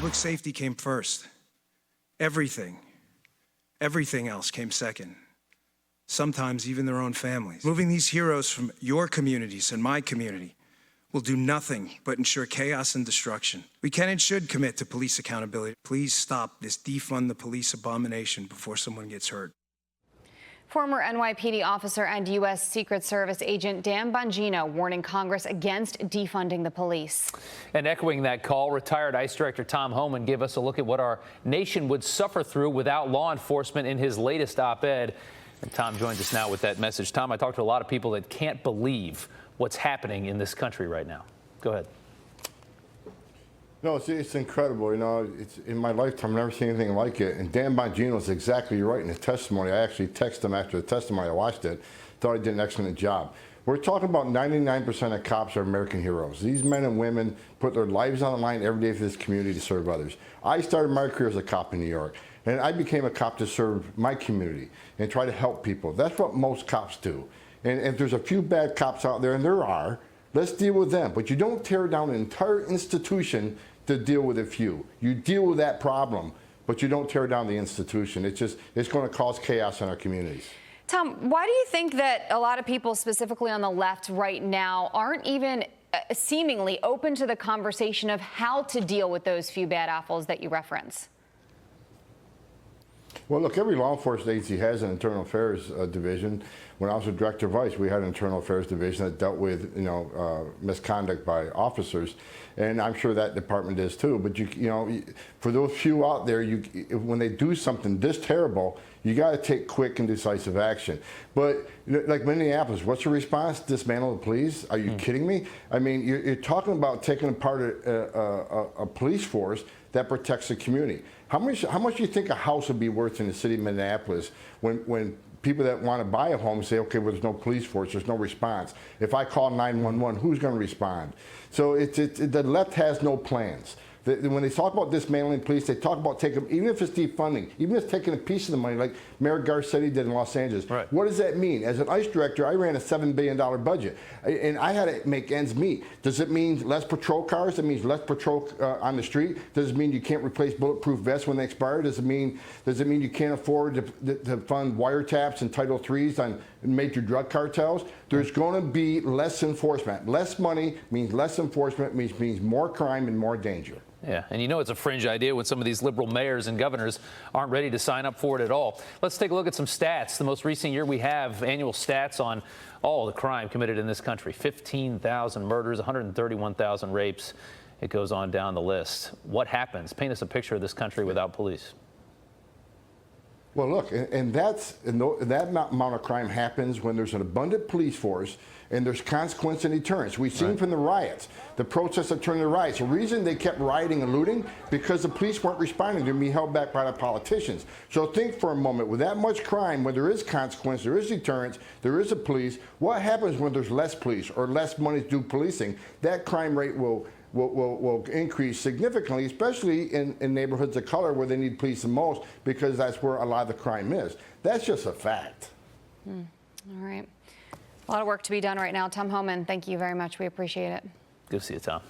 Public safety came first. Everything else came second. Sometimes even their own families. Moving these heroes from your communities and my community will do nothing but ensure chaos and destruction. We can and should commit to police accountability. Please stop this defund the police abomination before someone gets hurt. Former NYPD officer and U.S. Secret Service agent Dan Bongino warning Congress against defunding the police. And echoing that call, retired ICE Director Tom Homan gave us a look at what our nation would suffer through without law enforcement in his latest op-ed. And Tom joins us now with that message. Tom, I talked to a lot of people that can't believe what's happening in this country right now. Go ahead. No, it's incredible. You know, it's in my lifetime, I've never seen anything like it. And Dan Bongino is exactly right in his testimony. I actually texted him after the testimony. I watched it. Thought he did an excellent job. We're talking about 99% of cops are American heroes. These men and women put their lives on the line every day for this community to serve others. I started my career as a cop in New York, and I became a cop to serve my community and try to help people. That's what most cops do. And if there's a few bad cops out there, and there are, let's deal with them. But you don't tear down an entire institution to deal with a few. You deal with that problem, but you don't tear down the institution. It's going to cause chaos in our communities. Tom, why do you think that a lot of people, specifically on the left right now, aren't even seemingly open to the conversation of how to deal with those few bad apples that you reference? Well, look, every law enforcement agency has an internal affairs division. When I was a director of ICE, we had an internal affairs division that dealt with, misconduct by officers, and I'm sure that department is too. But for those few out there, when they do something this terrible, you got to take quick and decisive action. But like Minneapolis, what's the response? Dismantle the police? Are you kidding me? I mean, you're talking about taking apart a police force that protects the community. How much do you think a house would be worth in the city of Minneapolis when people that want to buy a home say, okay, well, there's no police force, there's no response. If I call 911, who's going to respond? So the left has no plans. When they talk about dismantling police, they talk about taking, even if it's defunding, even if it's taking a piece of the money, like Mayor Garcetti did in Los Angeles. Right. What does that mean? As an ICE director, I ran a $7 billion budget, and I had to make ends meet. Does it mean less patrol cars? It means less patrol on the street? Does it mean you can't replace bulletproof vests when they expire? Does it mean you can't afford to fund wiretaps and Title IIIs on major drug cartels? There's going to be less enforcement. Less money means less enforcement, means more crime and more danger. Yeah, and it's a fringe idea when some of these liberal mayors and governors aren't ready to sign up for it at all. Let's take a look at some stats. The most recent year we have annual stats on all the crime committed in this country. 15,000 murders, 131,000 rapes. It goes on down the list. What happens? Paint us a picture of this country without police. Well, look, and that amount of crime happens when there's an abundant police force and there's consequence and deterrence. We've seen from the riots, the protests that turned into riots. The reason they kept rioting and looting, because the police weren't responding. They're being held back by the politicians. So think for a moment, with that much crime, when there is consequence, there is deterrence, there is a police, what happens when there's less police or less money to do policing? That crime rate will increase significantly, especially in neighborhoods of color where they need police the most, because that's where a lot of the crime is. That's just a fact. All right. A lot of work to be done right now. Tom Homan, thank you very much. We appreciate it. Good to see you, Tom.